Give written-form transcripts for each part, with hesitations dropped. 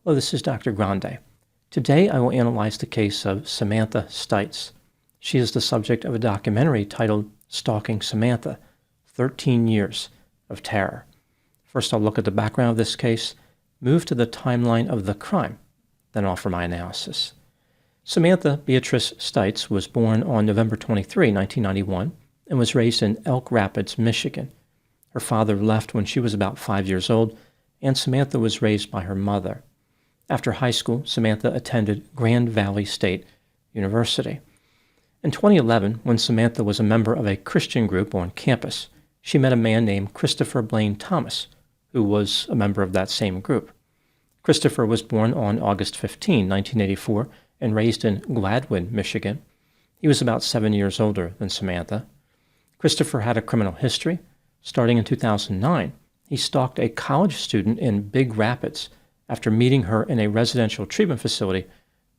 Hello, this is Dr. Grande. Today I will analyze the case of Samantha Stites. She is the subject of a documentary titled Stalking Samantha, 13 Years of Terror. First I'll look at the background of this case, move to the timeline of the crime, then offer my analysis. Samantha Beatrice Stites was born on November 23, 1991, and was raised in Elk Rapids, Michigan. Her father left when she was about 5 years old, and Samantha was raised by her mother. After high school, Samantha attended Grand Valley State University. In 2011, when Samantha was a member of a Christian group on campus, she met a man named Christopher Blaine Thomas, who was a member of that same group. Christopher was born on August 15, 1984, and raised in Gladwin, Michigan. He was about 7 years older than Samantha. Christopher had a criminal history. Starting in 2009, he stalked a college student in Big Rapids after meeting her in a residential treatment facility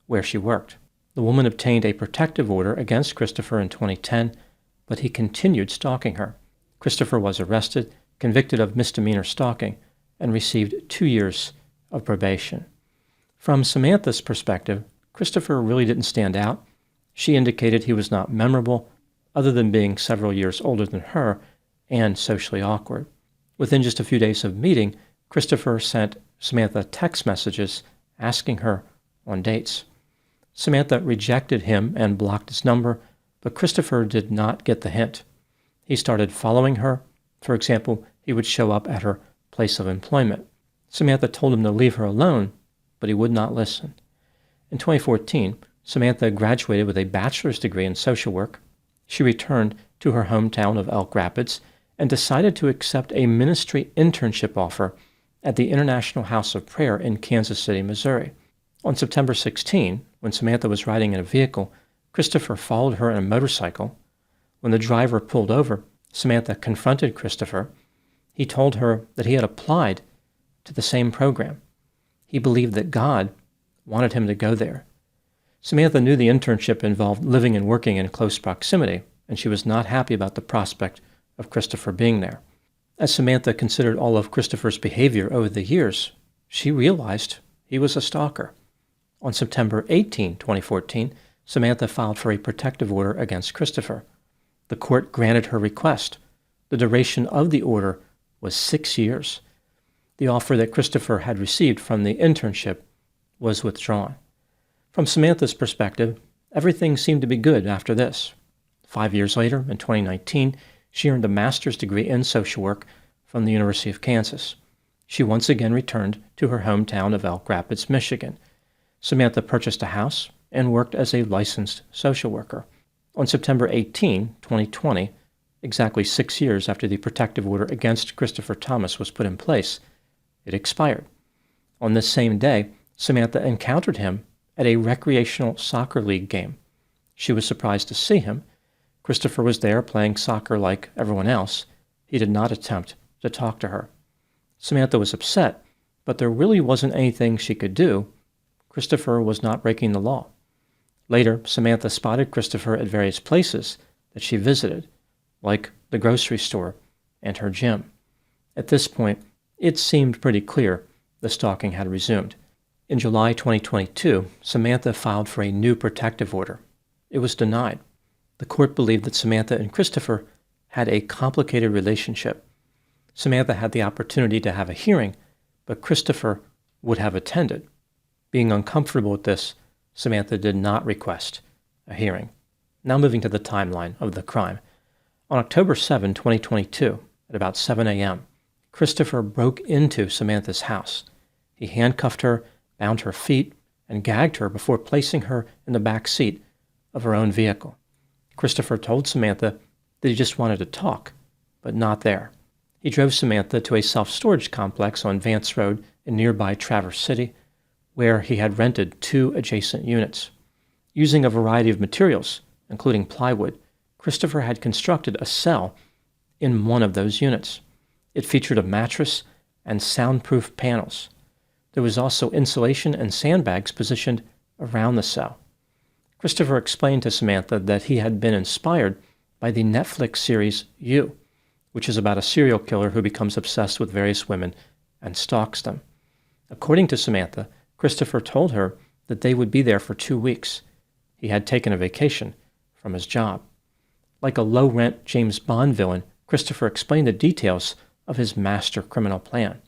where she worked. The woman obtained a protective order against Christopher in 2010, but he continued stalking her. Christopher was arrested, convicted of misdemeanor stalking, and received 2 years of probation. From Samantha's perspective, Christopher really didn't stand out. She indicated he was not memorable, other than being several years older than her and socially awkward. Within just a few days of meeting, Christopher sent Samantha text messages asking her on dates. Samantha rejected him and blocked his number, but Christopher did not get the hint. He started following her. For example, he would show up at her place of employment. Samantha told him to leave her alone, but he would not listen. In 2014, Samantha graduated with a bachelor's degree in social work. She returned to her hometown of Elk Rapids and decided to accept a ministry internship offer at the International House of Prayer in Kansas City, Missouri. On September 16, when Samantha was riding in a vehicle, Christopher followed her on a motorcycle. When the driver pulled over, Samantha confronted Christopher. He told her that he had applied to the same program. He believed that God wanted him to go there. Samantha knew the internship involved living and working in close proximity, and she was not happy about the prospect of Christopher being there. As Samantha considered all of Christopher's behavior over the years, she realized he was a stalker. On September 18, 2014, Samantha filed for a protective order against Christopher. The court granted her request. The duration of the order was 6 years. The offer that Christopher had received from the internship was withdrawn. From Samantha's perspective, everything seemed to be good after this. 5 years later, in 2019, she earned a master's degree in social work from the University of Kansas. She once again returned to her hometown of Elk Rapids, Michigan. Samantha purchased a house and worked as a licensed social worker. On September 18, 2020, exactly 6 years after the protective order against Christopher Thomas was put in place, it expired. On this same day, Samantha encountered him at a recreational soccer league game. She was surprised to see him. Christopher was there playing soccer like everyone else. He did not attempt to talk to her. Samantha was upset, but there really wasn't anything she could do. Christopher was not breaking the law. Later, Samantha spotted Christopher at various places that she visited, like the grocery store and her gym. At this point, it seemed pretty clear the stalking had resumed. In July 2022, Samantha filed for a new protective order. It was denied. The court believed that Samantha and Christopher had a complicated relationship. Samantha had the opportunity to have a hearing, but Christopher would have attended. Being uncomfortable with this, Samantha did not request a hearing. Now moving to the timeline of the crime. On October 7, 2022, at about 7 a.m., Christopher broke into Samantha's house. He handcuffed her, bound her feet, and gagged her before placing her in the back seat of her own vehicle. Christopher told Samantha that he just wanted to talk, but not there. He drove Samantha to a self-storage complex on Vance Road in nearby Traverse City, where he had rented 2 adjacent units. Using a variety of materials, including plywood, Christopher had constructed a cell in one of those units. It featured a mattress and soundproof panels. There was also insulation and sandbags positioned around the cell. Christopher explained to Samantha that he had been inspired by the Netflix series You, which is about a serial killer who becomes obsessed with various women and stalks them. According to Samantha, Christopher told her that they would be there for 2 weeks. He had taken a vacation from his job. Like a low-rent James Bond villain, Christopher explained the details of his master criminal plan.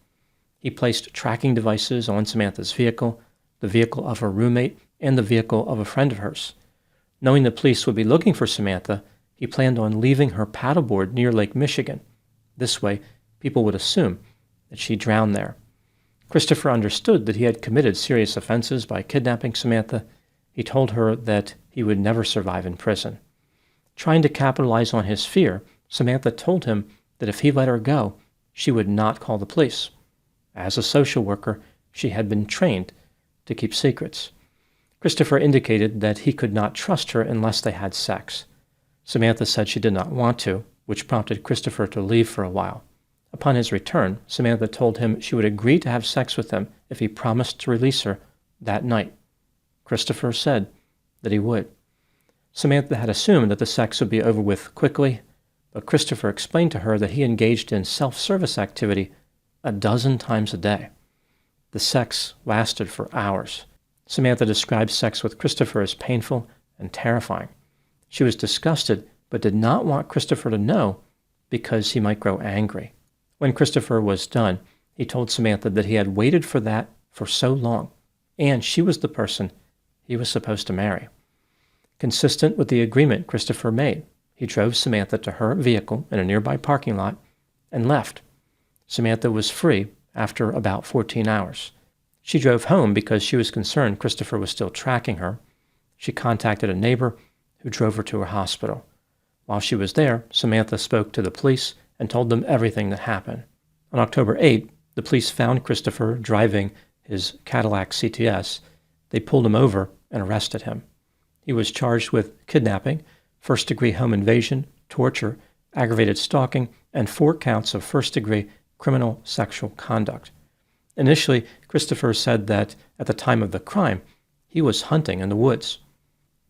He placed tracking devices on Samantha's vehicle, the vehicle of her roommate, and the vehicle of a friend of hers. Knowing the police would be looking for Samantha, he planned on leaving her paddleboard near Lake Michigan. This way, people would assume that she drowned there. Christopher understood that he had committed serious offenses by kidnapping Samantha. He told her that he would never survive in prison. Trying to capitalize on his fear, Samantha told him that if he let her go, she would not call the police. As a social worker, she had been trained to keep secrets. Christopher indicated that he could not trust her unless they had sex. Samantha said she did not want to, which prompted Christopher to leave for a while. Upon his return, Samantha told him she would agree to have sex with him if he promised to release her that night. Christopher said that he would. Samantha had assumed that the sex would be over with quickly, but Christopher explained to her that he engaged in self-service activity 12 times a day. The sex lasted for hours. Samantha described sex with Christopher as painful and terrifying. She was disgusted, but did not want Christopher to know because he might grow angry. When Christopher was done, he told Samantha that he had waited for that for so long, and she was the person he was supposed to marry. Consistent with the agreement Christopher made, he drove Samantha to her vehicle in a nearby parking lot and left. Samantha was free after about 14 hours. She drove home because she was concerned Christopher was still tracking her. She contacted a neighbor who drove her to a hospital. While she was there, Samantha spoke to the police and told them everything that happened. On October 8, the police found Christopher driving his Cadillac CTS. They pulled him over and arrested him. He was charged with kidnapping, first-degree home invasion, torture, aggravated stalking, and 4 counts of first-degree criminal sexual conduct. Initially, Christopher said that at the time of the crime, he was hunting in the woods.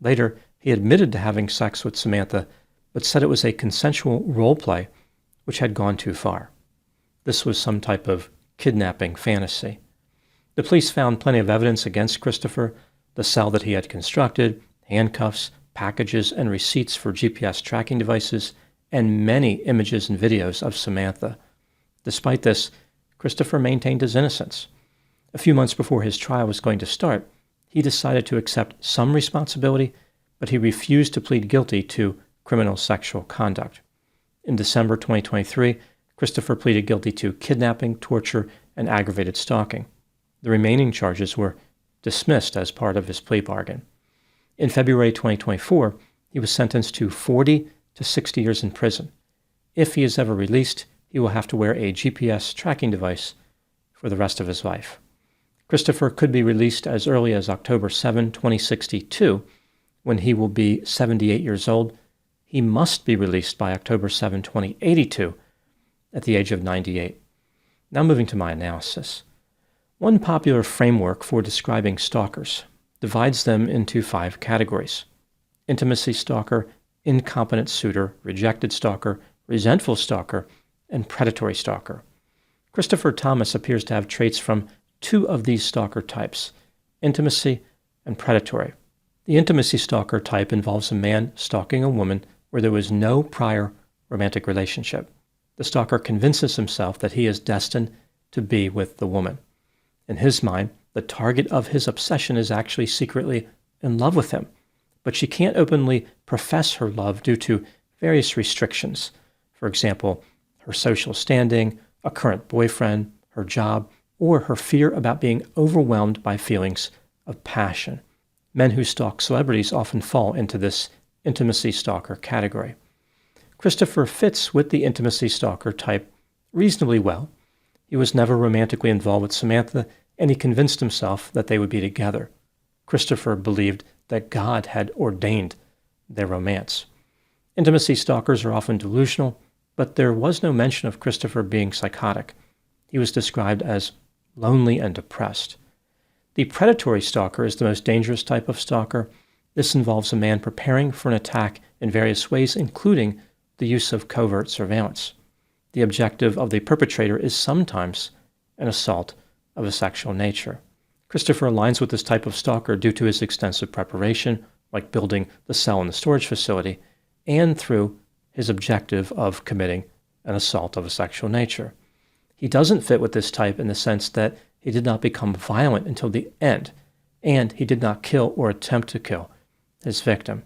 Later, he admitted to having sex with Samantha, but said it was a consensual role play, which had gone too far. This was some type of kidnapping fantasy. The police found plenty of evidence against Christopher: the cell that he had constructed, handcuffs, packages, and receipts for GPS tracking devices, and many images and videos of Samantha. Despite this, Christopher maintained his innocence. A few months before his trial was going to start, he decided to accept some responsibility, but he refused to plead guilty to criminal sexual conduct. In December 2023, Christopher pleaded guilty to kidnapping, torture, and aggravated stalking. The remaining charges were dismissed as part of his plea bargain. In February 2024, he was sentenced to 40 to 60 years in prison. If he is ever released, he will have to wear a GPS tracking device for the rest of his life. Christopher could be released as early as October 7, 2062, when he will be 78 years old. He must be released by October 7, 2082, at the age of 98. Now moving to my analysis. One popular framework for describing stalkers divides them into 5 categories: intimacy stalker, incompetent suitor, rejected stalker, resentful stalker, and predatory stalker. Christopher Thomas appears to have traits from 2 of these stalker types: intimacy and predatory. The intimacy stalker type involves a man stalking a woman where there was no prior romantic relationship. The stalker convinces himself that he is destined to be with the woman. In his mind, the target of his obsession is actually secretly in love with him, but she can't openly profess her love due to various restrictions. For example, her social standing, a current boyfriend, her job, or her fear about being overwhelmed by feelings of passion. Men who stalk celebrities often fall into this intimacy stalker category. Christopher fits with the intimacy stalker type reasonably well. He was never romantically involved with Samantha, and he convinced himself that they would be together. Christopher believed that God had ordained their romance. Intimacy stalkers are often delusional, but there was no mention of Christopher being psychotic. He was described as lonely and depressed. The predatory stalker is the most dangerous type of stalker. This involves a man preparing for an attack in various ways, including the use of covert surveillance. The objective of the perpetrator is sometimes an assault of a sexual nature. Christopher aligns with this type of stalker due to his extensive preparation, like building the cell in the storage facility, and through his objective of committing an assault of a sexual nature. He doesn't fit with this type in the sense that he did not become violent until the end, and he did not kill or attempt to kill his victim.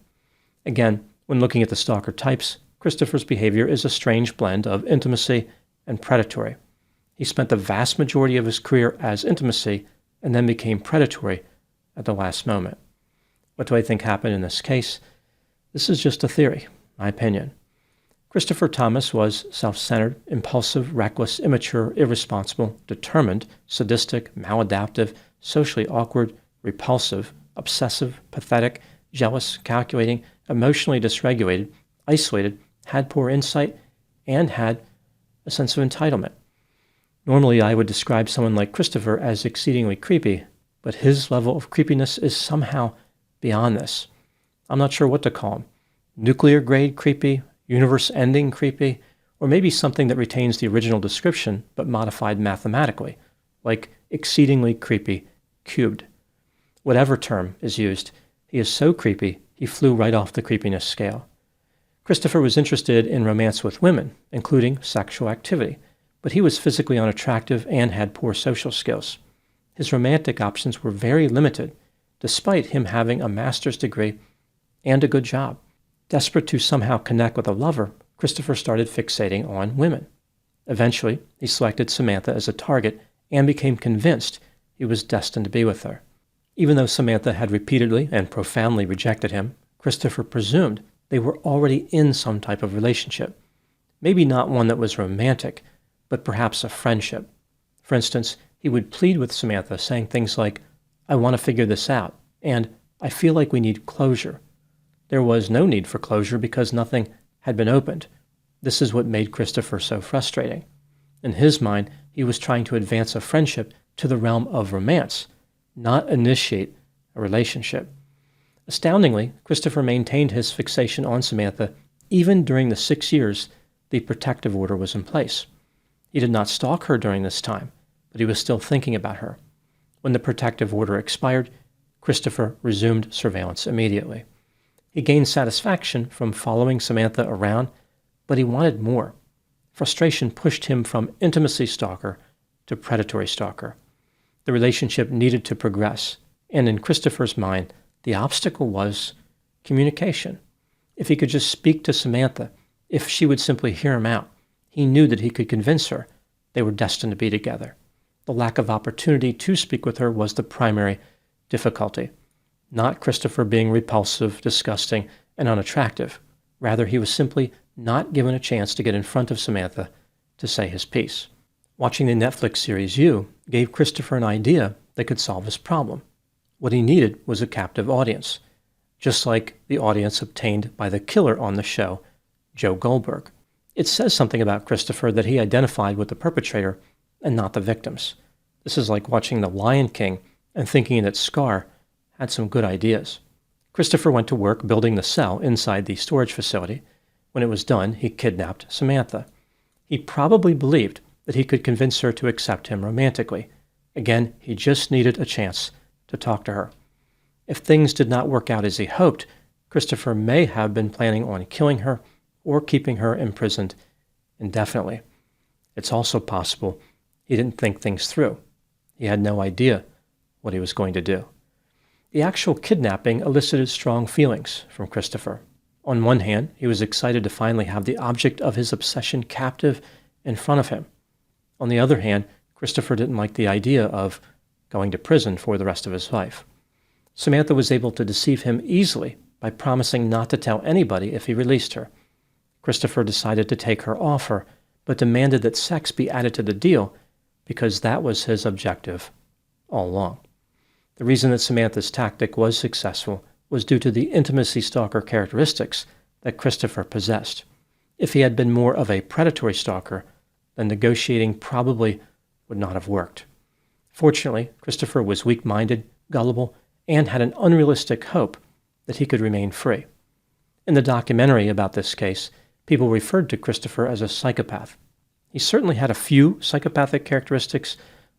Again, when looking at the stalker types, Christopher's behavior is a strange blend of intimacy and predatory. He spent the vast majority of his career as intimacy and then became predatory at the last moment. What do I think happened in this case? This is just a theory, my opinion. Christopher Thomas was self-centered, impulsive, reckless, immature, irresponsible, determined, sadistic, maladaptive, socially awkward, repulsive, obsessive, pathetic, jealous, calculating, emotionally dysregulated, isolated, had poor insight, and had a sense of entitlement. Normally, I would describe someone like Christopher as exceedingly creepy, but his level of creepiness is somehow beyond this. I'm not sure what to call him. Nuclear-grade creepy, universe-ending creepy, or maybe something that retains the original description but modified mathematically, like exceedingly creepy cubed. Whatever term is used, he is so creepy, he flew right off the creepiness scale. Christopher was interested in romance with women, including sexual activity, but he was physically unattractive and had poor social skills. His romantic options were very limited, despite him having a master's degree and a good job. Desperate to somehow connect with a lover, Christopher started fixating on women. Eventually, he selected Samantha as a target and became convinced he was destined to be with her. Even though Samantha had repeatedly and profoundly rejected him, Christopher presumed they were already in some type of relationship. Maybe not one that was romantic, but perhaps a friendship. For instance, he would plead with Samantha, saying things like, "I want to figure this out," and "I feel like we need closure." There was no need for closure because nothing had been opened. This is what made Christopher so frustrating. In his mind, he was trying to advance a friendship to the realm of romance, not initiate a relationship. Astoundingly, Christopher maintained his fixation on Samantha even during the 6 years the protective order was in place. He did not stalk her during this time, but he was still thinking about her. When the protective order expired, Christopher resumed surveillance immediately. He gained satisfaction from following Samantha around, but he wanted more. Frustration pushed him from intimacy stalker to predatory stalker. The relationship needed to progress, and in Christopher's mind, the obstacle was communication. If he could just speak to Samantha, if she would simply hear him out, he knew that he could convince her they were destined to be together. The lack of opportunity to speak with her was the primary difficulty. Not Christopher being repulsive, disgusting, and unattractive. Rather, he was simply not given a chance to get in front of Samantha to say his piece. Watching the Netflix series You gave Christopher an idea that could solve his problem. What he needed was a captive audience, just like the audience obtained by the killer on the show, Joe Goldberg. It says something about Christopher that he identified with the perpetrator and not the victims. This is like watching The Lion King and thinking that Scar had some good ideas. Christopher went to work building the cell inside the storage facility. When it was done, he kidnapped Samantha. He probably believed that he could convince her to accept him romantically. Again, he just needed a chance to talk to her. If things did not work out as he hoped, Christopher may have been planning on killing her or keeping her imprisoned indefinitely. It's also possible he didn't think things through. He had no idea what he was going to do. The actual kidnapping elicited strong feelings from Christopher. On one hand, he was excited to finally have the object of his obsession captive in front of him. On the other hand, Christopher didn't like the idea of going to prison for the rest of his life. Samantha was able to deceive him easily by promising not to tell anybody if he released her. Christopher decided to take her offer, but demanded that sex be added to the deal because that was his objective all along. The reason that Samantha's tactic was successful was due to the intimacy stalker characteristics that Christopher possessed. If he had been more of a predatory stalker, then negotiating probably would not have worked. Fortunately, Christopher was weak-minded, gullible, and had an unrealistic hope that he could remain free. In the documentary about this case, people referred to Christopher as a psychopath. He certainly had a few psychopathic characteristics,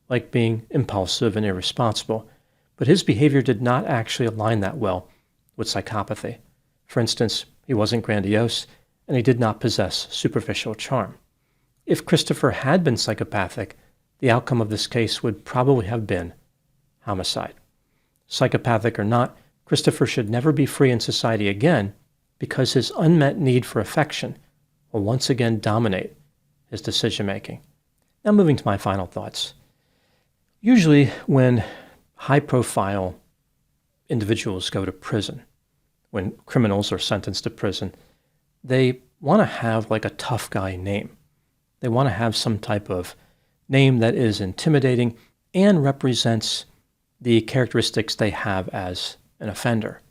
like being impulsive and irresponsible, But his behavior did not actually align that well with psychopathy. For instance, he wasn't grandiose, and he did not possess superficial charm. If Christopher had been psychopathic, the outcome of this case would probably have been homicide. Psychopathic or not, Christopher should never be free in society again because his unmet need for affection will once again dominate his decision-making. Now moving to my final thoughts. Usually when high-profile individuals go to prison, when criminals are sentenced to prison, they want to have like a tough guy name. They want to have some type of name that is intimidating and represents the characteristics they have as an offender.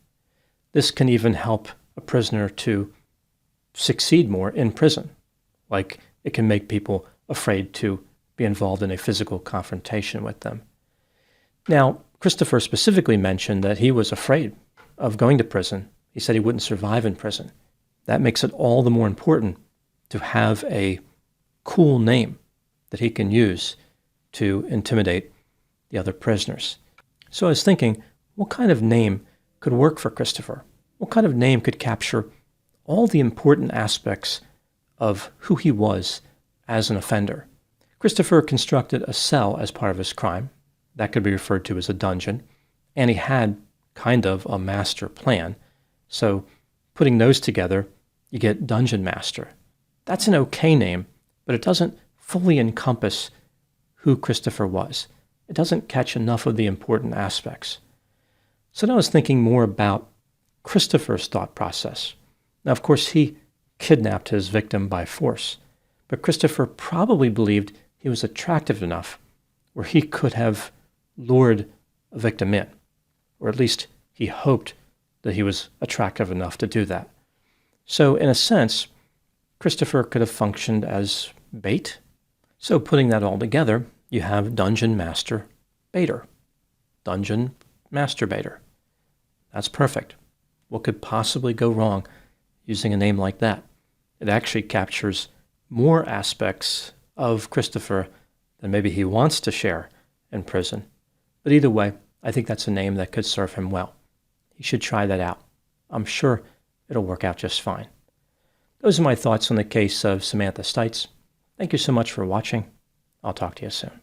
This can even help a prisoner to succeed more in prison. Like it can make people afraid to be involved in a physical confrontation with them. Now, Christopher specifically mentioned that he was afraid of going to prison. He said he wouldn't survive in prison. That makes it all the more important to have a cool name that he can use to intimidate the other prisoners. So I was thinking, what kind of name could work for Christopher? What kind of name could capture all the important aspects of who he was as an offender? Christopher constructed a cell as part of his crime. That could be referred to as a dungeon. And he had kind of a master plan. So putting those together, you get Dungeon Master. That's an okay name, but it doesn't fully encompass who Christopher was. It doesn't catch enough of the important aspects. So now I was thinking more about Christopher's thought process. Now, of course, he kidnapped his victim by force, but Christopher probably believed he was attractive enough where he could have lured a victim in, or at least he hoped that he was attractive enough to do that. So in a sense, Christopher could have functioned as bait. So putting that all together, you have Dungeon Master Baiter. Dungeon Masturbator. That's perfect. What could possibly go wrong using a name like that? It actually captures more aspects of Christopher than maybe he wants to share in prison. But either way, I think that's a name that could serve him well. He should try that out. I'm sure it'll work out just fine. Those are my thoughts on the case of Samantha Stites. Thank you so much for watching. I'll talk to you soon.